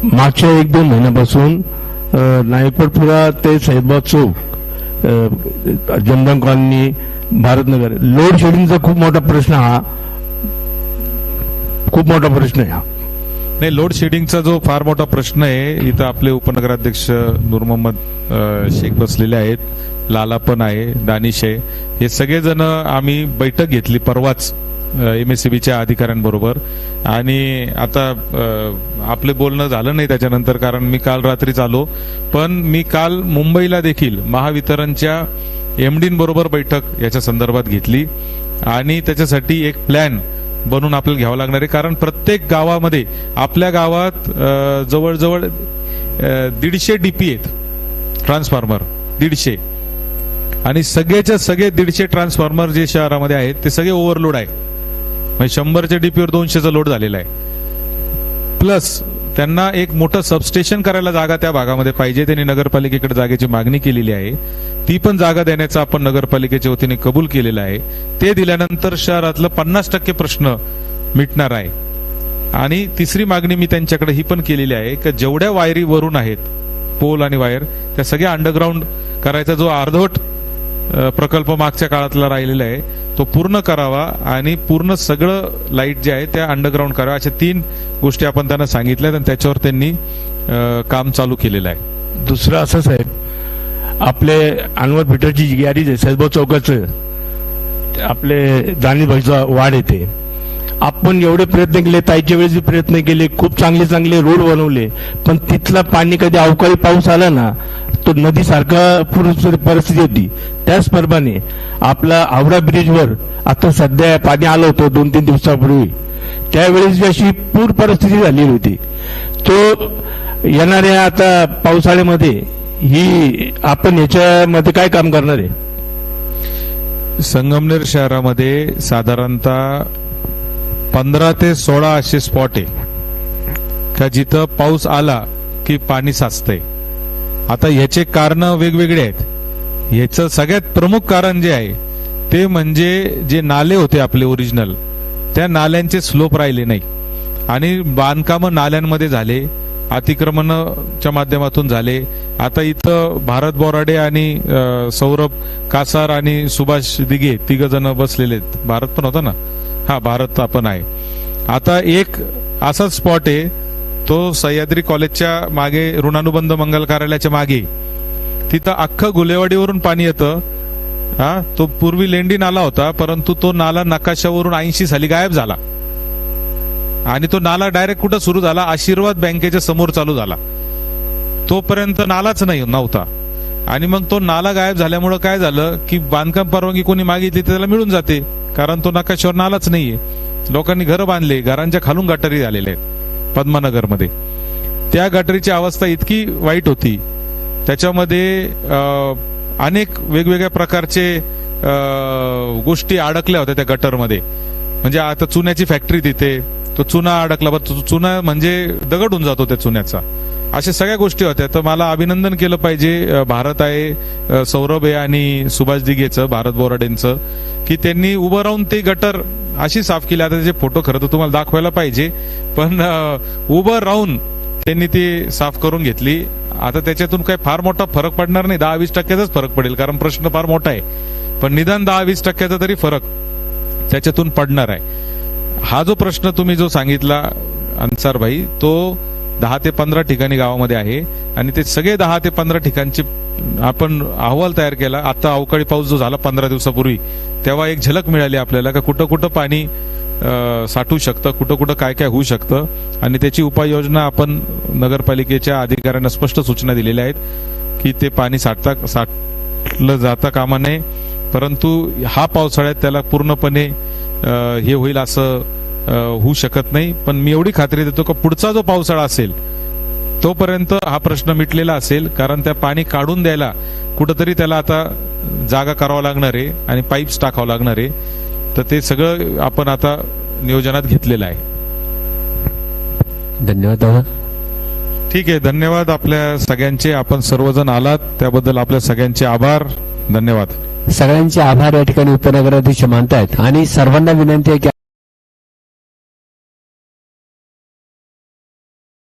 मागच्या 1-2 महिन्यापासून नायकवडपुरा ते सैदबाग चौक, जमदम कॉलनी, भारतनगर लोड शेडिंगचा खूप मोठा प्रश्न आहे. नाही, लोड शेडिंगचा जो फार मोठा प्रश्न आहे, इथं आपले उपनगराध्यक्ष नूर मोहम्मद शेख बसलेले आहेत, लाला पण आहे, दानिश आहे, हे सगळेजण आम्ही बैठक घेतली परवाच MSEBच्या अधिकाऱ्यांबरोबर. आणि आता आपले बोलणं झालं नाही त्याच्यानंतर, कारण मी काल रात्रीच आलो, पण मी काल मुंबईला देखील महावितरणच्या MDंबरोबर बैठक याच्या संदर्भात घेतली आणि त्याच्यासाठी एक प्लॅन बनवून आपल्याला घ्यावं लागणार आहे. कारण प्रत्येक गावामध्ये, आपल्या गावात जवळजवळ 150 DP आहेत ट्रान्सफॉर्मर, 150, आणि सगळेच्या सगळे 150 ट्रान्सफॉर्मर जे शहरामध्ये आहेत ते सगळे ओव्हरलोड आहे. म्हणजे 100च्या DPवर 200चा लोड झालेला आहे. प्लस त्यांना एक मोठं सबस्टेशन करायला जागा त्या भागामध्ये पाहिजे. त्यांनी नगरपालिकेकडे जागेची मागणी केलेली आहे. ती पण जागा देण्याचा आपण नगरपालिकेच्या वतीने कबूल केलेला आहे. ते दिल्यानंतर शहरातलं 50% प्रश्न मिटणार आहे. आणि तिसरी मागणी मी त्यांच्याकडे ही पण केलेली आहे की जेवढ्या वायरी वरून आहेत, पोल आणि वायर, त्या सगळ्या अंडरग्राऊंड करायचा जो अर्धवट प्रकल्प मागच्या काळातला राहिलेला आहे तो पूर्ण करावा आणि पूर्ण सगळं लाईट जे आहे त्या अंडरग्राऊंड करावं. अशा 3 गोष्टी आपण त्यांना सांगितल्यात आणि त्याच्यावर त्यांनी काम चालू केलेलं आहे. दुसरं असं साहेब, आपले अनवर फिटरची जी गॅरेज आहे सैदबाग चौकाचं, आपले दानिशभाईचा वाढ येते. आपण एवढे प्रयत्न केले, ताईच्या वेळेस प्रयत्न केले, खूप चांगले रोड बनवले, पण तिथला पाणी कधी अवकाळी पाऊस आला ना तो नदीसारखा पूर्ण परिस्थिती होती. त्याचप्रमाणे आपला हावडा ब्रिजवर आता सध्या पाणी आलं होतं 2-3 दिवसापूर्वी, त्यावेळेस अशी पूर परिस्थिती झालेली होती. तो येणाऱ्या आता पावसाळ्यामध्ये ही आपण याच्यामध्ये काय काम करणार आहे? संगमनेर शहरामध्ये साधारणतः 15 ते 16 असे स्पॉट आहे का जिथं पाऊस आला की पाणी साचतंय. आता याचे कारण वेगवेगळे आहेत. याचं सगळ्यात प्रमुख कारण जे आहे ते म्हणजे जे नाले होते आपले ओरिजिनल, त्या नाल्यांचे स्लोप राहिले नाही आणि बांधकामं नाल्यांमध्ये झाले, अतिक्रमणाच्या माध्यमातून झाले. आता इथं भारत बोराडे आणि सौरभ कासार आणि सुभाष दिघे 3 जण बसलेले आहेत. भारत पण होता ना, हा भारत आपण आहे. आता एक असाच स्पॉट आहे तो सह्याद्री कॉलेजच्या मागे, ऋणानुबंध मंगल कार्यालयाच्या मागे, तिथं अख्खं गुलेवाडीवरून पाणी येतं. तो पूर्वी लेंडी नाला होता, परंतु तो नाला नकाशावरून 80 साली गायब झाला आणि तो नाला डायरेक्ट कुठं सुरू झाला, आशीर्वाद बँकेच्या समोर चालू झाला. तोपर्यंत नालाच नव्हता. आणि मग तो नाला गायब झाल्यामुळे काय झालं की बांधकाम परवानगी कोणी मागितली त्याला मिळून जाते, कारण तो नकाशावर नालाच नाहीये. लोकांनी घरं बांधले, घरांच्या खालून गटारी झालेल्या आहेत पद्मानगरमध्ये. त्या गटारीची अवस्था इतकी वाईट होती, त्याच्यामध्ये अनेक वेगवेगळ्या प्रकारचे गोष्टी अडकल्या होत्या त्या गटरमध्ये. म्हणजे आता चुन्याची फॅक्टरी तिथे, तो चुना अडकला, चुना म्हणजे दगड होऊन जातो त्या चुन्याचा. अशा सगळ्या गोष्टी होत्या. तर मला अभिनंदन केलं पाहिजे भारत आहे, सौरभ आहे आणि सुभाष दिघेचं, भारत बोराडेंचं, की त्यांनी उभं राहून ते गटर अशी साफ केली. आता त्याचे फोटो खरं तर तुम्हाला दाखवायला पाहिजे, पण उभं राहून त्यांनी ती साफ करून घेतली. आता त्याच्यातून काही फार मोठा फरक पडणार नाही, 10-20% फरक पडेल, कारण प्रश्न फार मोठा आहे, पण निदान 10-20% तरी फरक त्याच्यातून पडणार आहे. हा जो प्रश्न तुम्ही जो सांगितला अन्सार भाई, तो 10 ते 15 ठिकाणी गावामध्ये आहे आणि ते सगळे 10 ते 15 ठिकाणचे आपण अहवाल तयार केला. आता अवकाळी पाऊस जो झाला 15 दिवसापूर्वी, तेव्हा एक झलक मिळाली आपल्याला का कुठं कुठं पाणी साठू शकतं, कुठं कुठं काय काय होऊ शकतं, आणि त्याची उपाययोजना आपण नगरपालिकेच्या अधिकाऱ्यांना स्पष्ट सूचना दिलेल्या आहेत की ते पाणी साठलं जाता कामा नये. परंतु हा पावसाळ्यात त्याला पूर्णपणे हे होईल असं होऊ शकत नाही. पण मी एवढी खात्री देतो की पुढचा जो पावसाळा असेल तोपर्यंत हा प्रश्न मिटलेला असेल, कारण त्या पाणी काढून द्यायला कुठंतरी त्याला आता जागा करावं लागणार आहे आणि पाईप्स टाकावं लागणार आहे. तर ते सगळं आपण आता नियोजनात घेतलेलं आहे. धन्यवाद दादा. ठीक आहे, धन्यवाद आपल्या सगळ्यांचे. आपण सर्वजण आलात त्याबद्दल आपल्या सगळ्यांचे आभार. धन्यवाद. सगळ्यांचे आभार या ठिकाणी उपनगराध्यक्ष मानतायत आणि सर्वांना विनंती आहे की